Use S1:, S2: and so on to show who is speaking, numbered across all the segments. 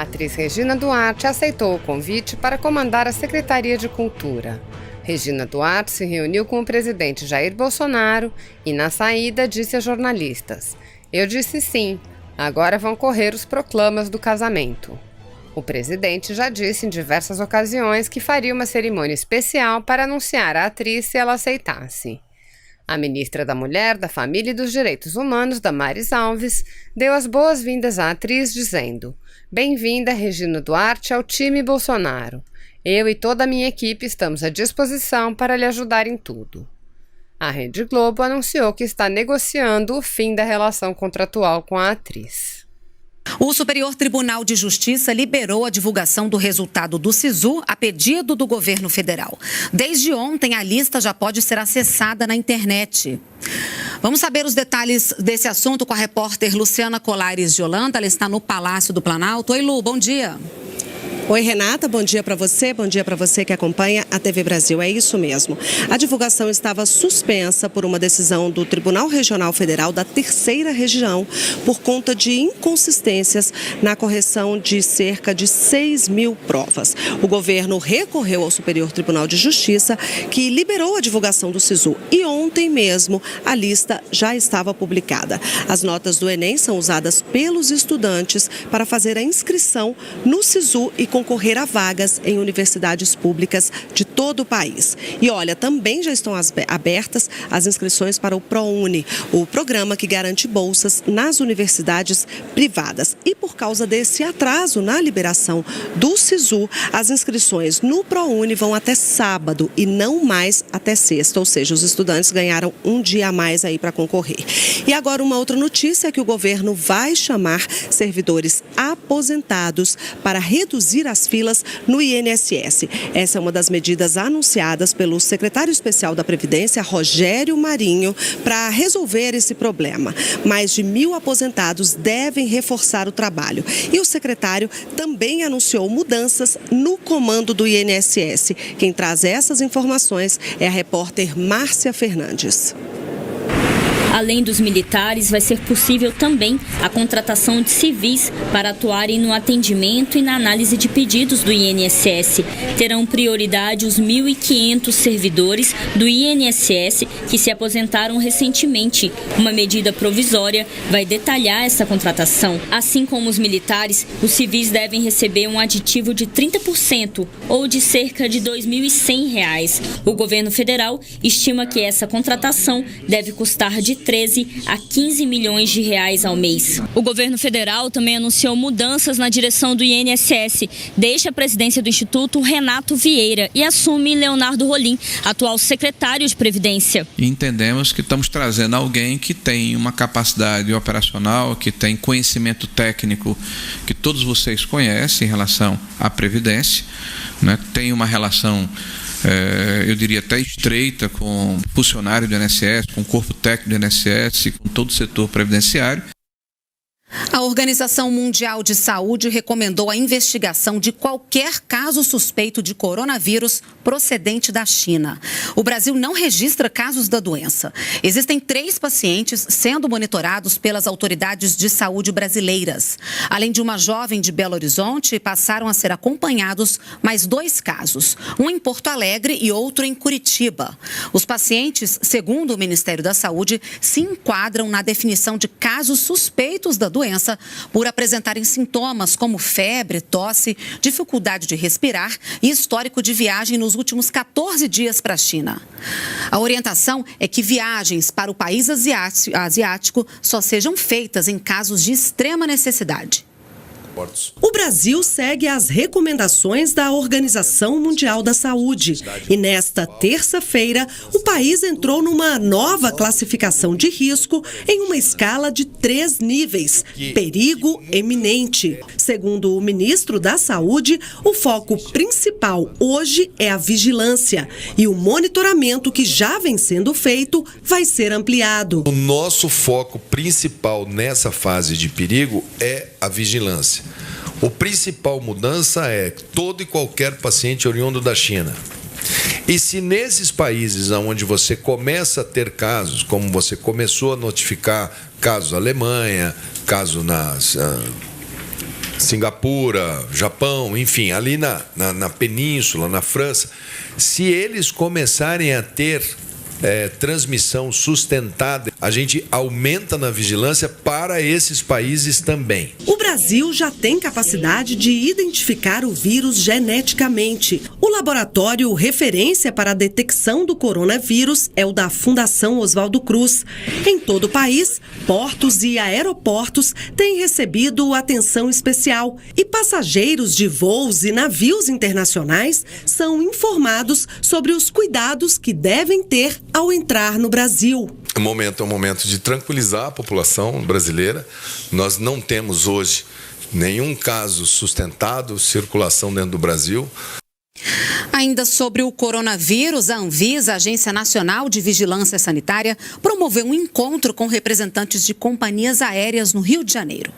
S1: atriz Regina Duarte aceitou o convite para comandar a Secretaria de Cultura. Regina Duarte se reuniu com o presidente Jair Bolsonaro e, na saída, disse a jornalistas: "Eu disse sim, agora vão correr os proclamas do casamento." O presidente já disse em diversas ocasiões que faria uma cerimônia especial para anunciar a atriz se ela aceitasse. A ministra da Mulher, da Família e dos Direitos Humanos, Damares Alves, deu as boas-vindas à atriz dizendo: "Bem-vinda, Regina Duarte, ao time Bolsonaro. Eu e toda a minha equipe estamos à disposição para lhe ajudar em tudo." A Rede Globo anunciou que está negociando o fim da relação contratual com a atriz.
S2: O Superior Tribunal de Justiça liberou a divulgação do resultado do SISU a pedido do governo federal. Desde ontem, a lista já pode ser acessada na internet. Vamos saber os detalhes desse assunto com a repórter Luciana Colares de Holanda. Ela está no Palácio do Planalto. Oi, Lu, bom dia.
S3: Oi, Renata, bom dia para você que acompanha a TV Brasil. É isso mesmo. A divulgação estava suspensa por uma decisão do Tribunal Regional Federal da Terceira Região por conta de inconsistências na correção de cerca de 6.000 provas. O governo recorreu ao Superior Tribunal de Justiça, que liberou a divulgação do SISU, e ontem mesmo a lista já estava publicada. As notas do Enem são usadas pelos estudantes para fazer a inscrição no SISU e concorrer a vagas em universidades públicas de todo o país. E olha, também já estão abertas as inscrições para o ProUni, o programa que garante bolsas nas universidades privadas. E por causa desse atraso na liberação do SISU, as inscrições no ProUni vão até sábado e não mais até sexta, ou seja, os estudantes ganharam um dia a mais aí para concorrer. E agora uma outra notícia é que o governo vai chamar servidores aposentados para reduzir as filas no INSS. Essa é uma das medidas anunciadas pelo secretário especial da Previdência, Rogério Marinho, para resolver esse problema. Mais de 1.000 aposentados devem reforçar o trabalho. E o secretário também anunciou mudanças no comando do INSS. Quem traz essas informações é a repórter Márcia Fernandes.
S4: Além dos militares, vai ser possível também a contratação de civis para atuarem no atendimento e na análise de pedidos do INSS. Terão prioridade os 1.500 servidores do INSS que se aposentaram recentemente. Uma medida provisória vai detalhar essa contratação. Assim como os militares, os civis devem receber um aditivo de 30% ou de cerca de R$ 2.100. O governo federal estima que essa contratação deve custar de 13 a 15 milhões de reais ao mês. O governo federal também anunciou mudanças na direção do INSS. Deixa a presidência do Instituto Renato Vieira e assume Leonardo Rolim, atual secretário de Previdência.
S5: E entendemos que estamos trazendo alguém que tem uma capacidade operacional, que tem conhecimento técnico que todos vocês conhecem em relação à Previdência, né? Tem uma relação eu diria até estreita com o funcionário do INSS, com o corpo técnico do INSS, com todo o setor previdenciário.
S2: A Organização Mundial de Saúde recomendou a investigação de qualquer caso suspeito de coronavírus procedente da China. O Brasil não registra casos da doença. Existem 3 pacientes sendo monitorados pelas autoridades de saúde brasileiras. Além de uma jovem de Belo Horizonte, passaram a ser acompanhados mais 2 casos, um em Porto Alegre e outro em Curitiba. Os pacientes, segundo o Ministério da Saúde, se enquadram na definição de casos suspeitos da doença por apresentarem sintomas como febre, tosse, dificuldade de respirar e histórico de viagem nos últimos 14 dias para a China. A orientação é que viagens para o país asiático só sejam feitas em casos de extrema necessidade.
S3: O Brasil segue as recomendações da Organização Mundial da Saúde e nesta terça-feira o país entrou numa nova classificação de risco em uma escala de 3 níveis, perigo eminente. Segundo o ministro da Saúde, o foco principal hoje é a vigilância e o monitoramento que já vem sendo feito vai ser ampliado.
S6: O nosso foco principal nessa fase de perigo é a vigilância. A principal mudança é todo e qualquer paciente oriundo da China. E se nesses países onde você começa a ter casos, como você começou a notificar casos na Alemanha, caso Singapura, Japão, enfim, ali na península, na França, se eles começarem a ter transmissão sustentada, a gente aumenta na vigilância para esses países também.
S3: O Brasil já tem capacidade de identificar o vírus geneticamente. O laboratório referência para a detecção do coronavírus é o da Fundação Oswaldo Cruz. Em todo o país, portos e aeroportos têm recebido atenção especial e passageiros de voos e navios internacionais são informados sobre os cuidados que devem ter ao entrar no Brasil.
S7: O momento é um momento de tranquilizar a população brasileira. Nós não temos hoje nenhum caso sustentado, circulação dentro do Brasil.
S2: Ainda sobre o coronavírus, a Anvisa, a Agência Nacional de Vigilância Sanitária, promoveu um encontro com representantes de companhias aéreas no Rio de Janeiro.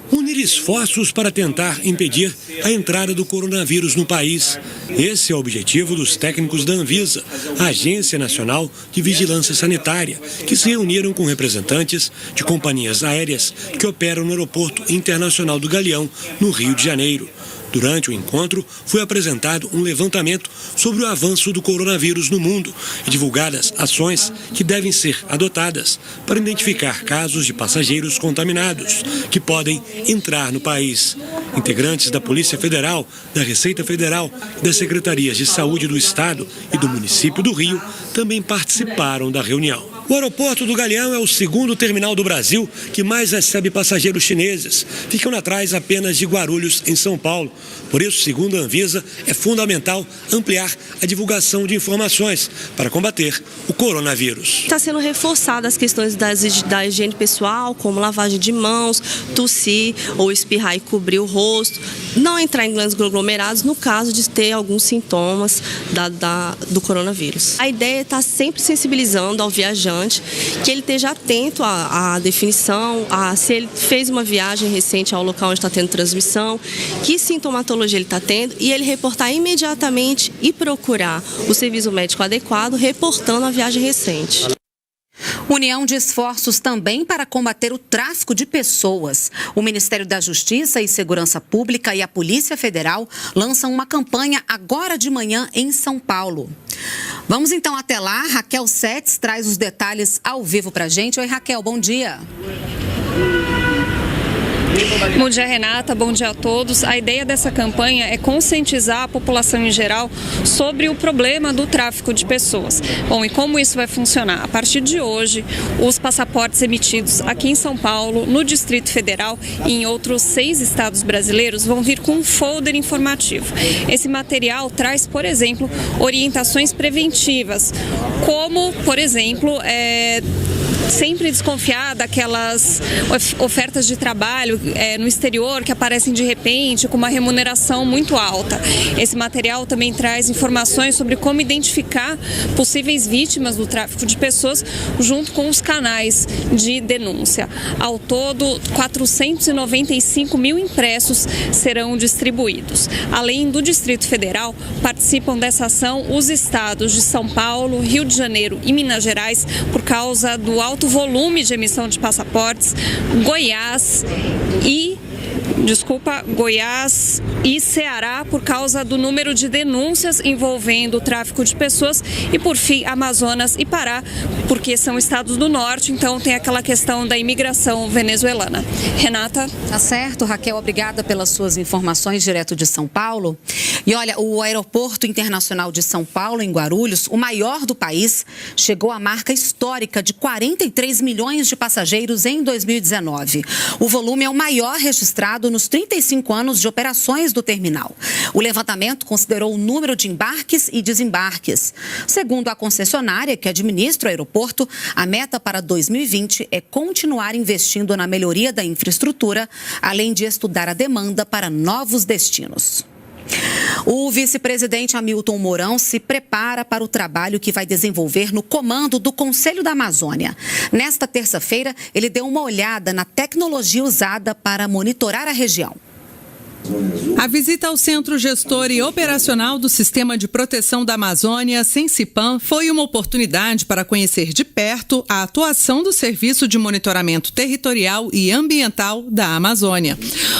S8: Unir esforços para tentar impedir a entrada do coronavírus no país. Esse é o objetivo dos técnicos da Anvisa, a Agência Nacional de Vigilância Sanitária, que se reuniram com representantes de companhias aéreas que operam no Aeroporto Internacional do Galeão, no Rio de Janeiro. Durante o encontro, foi apresentado um levantamento sobre o avanço do coronavírus no mundo e divulgadas ações que devem ser adotadas para identificar casos de passageiros contaminados que podem entrar no país. Integrantes da Polícia Federal, da Receita Federal e das Secretarias de Saúde do Estado e do município do Rio também participaram da reunião. O aeroporto do Galeão é o segundo terminal do Brasil que mais recebe passageiros chineses, ficando atrás apenas de Guarulhos, em São Paulo. Por isso, segundo a Anvisa, é fundamental ampliar a divulgação de informações para combater o coronavírus.
S9: Está sendo reforçada as questões da higiene pessoal, como lavagem de mãos, tossir ou espirrar e cobrir o rosto, não entrar em grandes aglomerados no caso de ter alguns sintomas do coronavírus. A ideia é estar sempre sensibilizando ao viajante, que ele esteja atento à definição, se ele fez uma viagem recente ao local onde está tendo transmissão, que sintomatologia ele está tendo, e ele reportar imediatamente e procurar o serviço médico adequado, reportando a viagem recente.
S2: União de esforços também para combater o tráfico de pessoas. O Ministério da Justiça e Segurança Pública e a Polícia Federal lançam uma campanha agora de manhã em São Paulo. Vamos então até lá. Raquel Setz traz os detalhes ao vivo pra gente. Oi, Raquel, bom dia.
S10: Bom dia, Renata. Bom dia a todos. A ideia dessa campanha é conscientizar a população em geral sobre o problema do tráfico de pessoas. Bom, e como isso vai funcionar? A partir de hoje, os passaportes emitidos aqui em São Paulo, no Distrito Federal e em outros 6 estados brasileiros vão vir com um folder informativo. Esse material traz, por exemplo, orientações preventivas, como, por exemplo, sempre desconfiar daquelas ofertas de trabalho no exterior que aparecem de repente com uma remuneração muito alta. Esse material também traz informações sobre como identificar possíveis vítimas do tráfico de pessoas junto com os canais de denúncia. Ao todo, 495 mil impressos serão distribuídos. Além do Distrito Federal, participam dessa ação os estados de São Paulo, Rio de Janeiro e Minas Gerais por causa do alto volume de emissão de passaportes, Goiás e Ceará por causa do número de denúncias envolvendo o tráfico de pessoas e, por fim, Amazonas e Pará, porque são estados do norte, então tem aquela questão da imigração venezuelana. Renata?
S2: Tá certo, Raquel, obrigada pelas suas informações direto de São Paulo. E olha, o Aeroporto Internacional de São Paulo, em Guarulhos, o maior do país, chegou à marca histórica de 43 milhões de passageiros em 2019. O volume é o maior registrado nos 35 anos de operações do terminal. O levantamento considerou o número de embarques e desembarques. Segundo a concessionária que administra o aeroporto, a meta para 2020 é continuar investindo na melhoria da infraestrutura, além de estudar a demanda para novos destinos. O vice-presidente Hamilton Mourão se prepara para o trabalho que vai desenvolver no comando do Conselho da Amazônia. Nesta terça-feira, ele deu uma olhada na tecnologia usada para monitorar a região.
S11: A visita ao Centro Gestor e Operacional do Sistema de Proteção da Amazônia, Sensipan, foi uma oportunidade para conhecer de perto a atuação do Serviço de Monitoramento Territorial e Ambiental da Amazônia.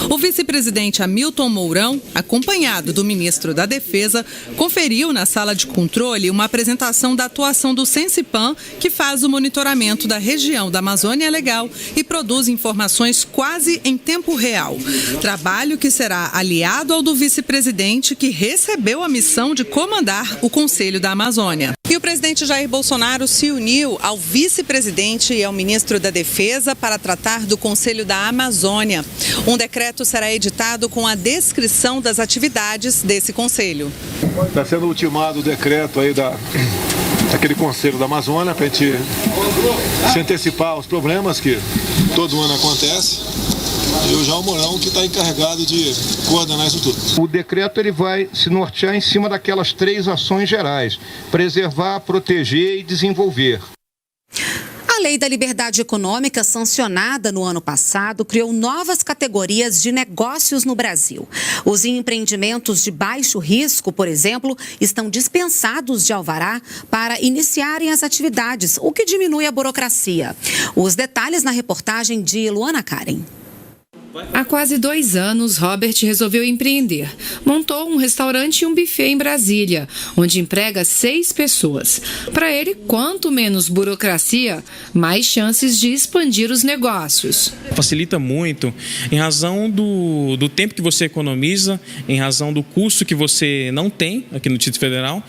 S11: O vice-presidente Hamilton Mourão, acompanhado do ministro da Defesa, conferiu na sala de controle uma apresentação da atuação do Sensipan, que faz o monitoramento da região da Amazônia Legal e produz informações quase em tempo real. Trabalho que será aliado ao do vice-presidente, que recebeu a missão de comandar o Conselho da Amazônia. E o presidente Jair Bolsonaro se uniu ao vice-presidente e ao ministro da Defesa para tratar do Conselho da Amazônia. Um decreto será editado com a descrição das atividades desse conselho.
S12: Está sendo ultimado o decreto aí daquele Conselho da Amazônia para a gente se antecipar aos problemas que todo ano acontece. E o João Mourão que está encarregado de coordenar isso tudo. O decreto ele vai se nortear em cima daquelas 3 ações gerais: preservar, proteger e desenvolver.
S2: A Lei da Liberdade Econômica, sancionada no ano passado, criou novas categorias de negócios no Brasil. Os empreendimentos de baixo risco, por exemplo, estão dispensados de alvará para iniciarem as atividades, o que diminui a burocracia. Os detalhes na reportagem de Luana Karen.
S13: Há quase 2 anos, Robert resolveu empreender. Montou um restaurante e um buffet em Brasília, onde emprega 6 pessoas. Para ele, quanto menos burocracia, mais chances de expandir os negócios.
S14: Facilita muito em razão do tempo que você economiza, em razão do custo que você não tem aqui no Distrito Federal,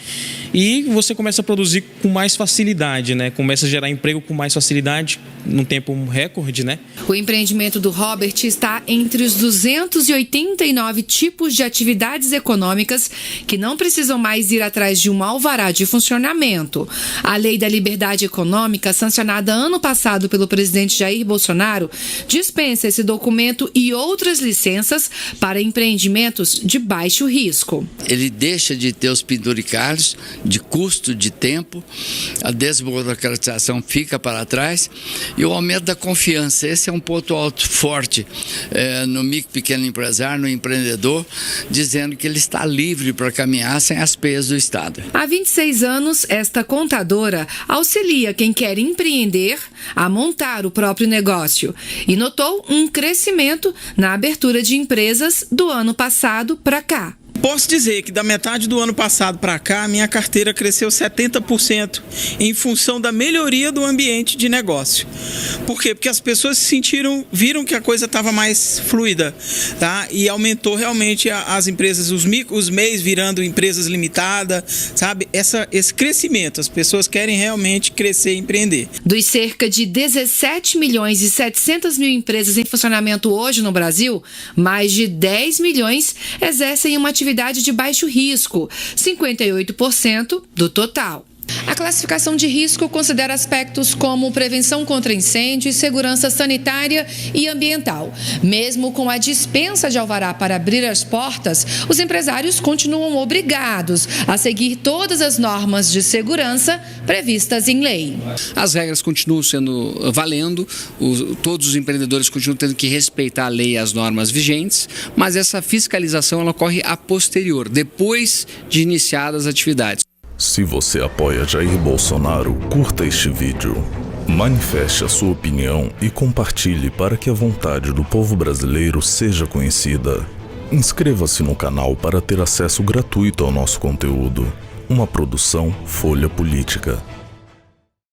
S14: e você começa a produzir com mais facilidade, né? Começa a gerar emprego com mais facilidade, num tempo recorde, né?
S13: O empreendimento do Robert está entre os 289 tipos de atividades econômicas que não precisam mais ir atrás de um alvará de funcionamento. A Lei da Liberdade Econômica, sancionada ano passado pelo presidente Jair Bolsonaro, dispensa esse documento e outras licenças para empreendimentos de baixo risco.
S15: Ele deixa de ter os penduricalhos de custo, de tempo, a desburocratização fica para trás e o aumento da confiança. Esse é um ponto alto forte no micro pequeno empresário, no empreendedor, dizendo que ele está livre para caminhar sem as peias do Estado.
S13: Há 26 anos, esta contadora auxilia quem quer empreender a montar o próprio negócio e notou um crescimento na abertura de empresas do ano passado para cá.
S16: Posso dizer que da metade do ano passado para cá, minha carteira cresceu 70% em função da melhoria do ambiente de negócio. Por quê? Porque as pessoas viram que a coisa estava mais fluida, tá? E aumentou realmente as empresas, os MEIs virando empresas limitadas, sabe? Esse crescimento, as pessoas querem realmente crescer e empreender.
S13: Dos cerca de 17 milhões e 700 mil empresas em funcionamento hoje no Brasil, mais de 10 milhões exercem uma atividade de baixo risco, 58% do total. A classificação de risco considera aspectos como prevenção contra incêndio, segurança sanitária e ambiental. Mesmo com a dispensa de alvará para abrir as portas, os empresários continuam obrigados a seguir todas as normas de segurança previstas em lei.
S17: As regras continuam sendo valendo, todos os empreendedores continuam tendo que respeitar a lei e as normas vigentes, mas essa fiscalização ela ocorre a posterior, depois de iniciadas as atividades.
S18: Se você apoia Jair Bolsonaro, curta este vídeo, manifeste a sua opinião e compartilhe para que a vontade do povo brasileiro seja conhecida. Inscreva-se no canal para ter acesso gratuito ao nosso conteúdo. Uma produção Folha Política.